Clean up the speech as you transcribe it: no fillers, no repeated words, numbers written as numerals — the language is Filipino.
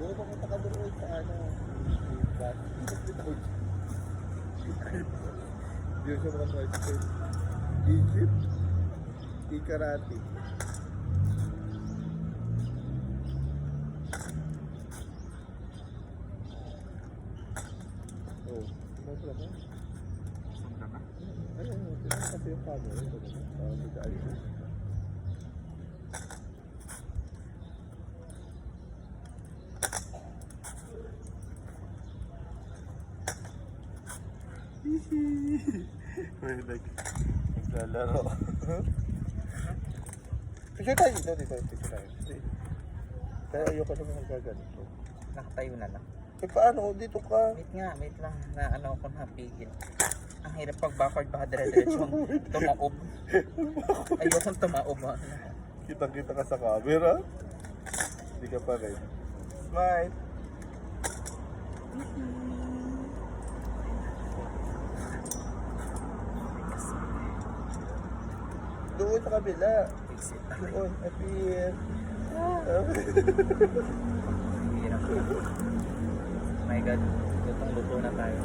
Oo, pumunta ka doon sa ano. Hindi siya mga tricycle. Egypt. Ikarati. Oh, ano ba? Saan ka na? Ayun, tinanong kasi yung camera. Ito na. Nag-ayos. May naglalaro. Picture tayo dito, picture tayo. Kaya ayoko naman nagkaganito. Nakatayo na lang. Eh paano? Dito ka. Wait lang, na ano ako napigil. Ang hirap pag backward baka dire-diretsong tumaob. Ayokong tumaob. Kitang-kita ka sa camera. Hindi ka pa rin. Smile. Doon sa kabila. Exit. Doon, appear. Hirap. My God, lutong-luto na tayo.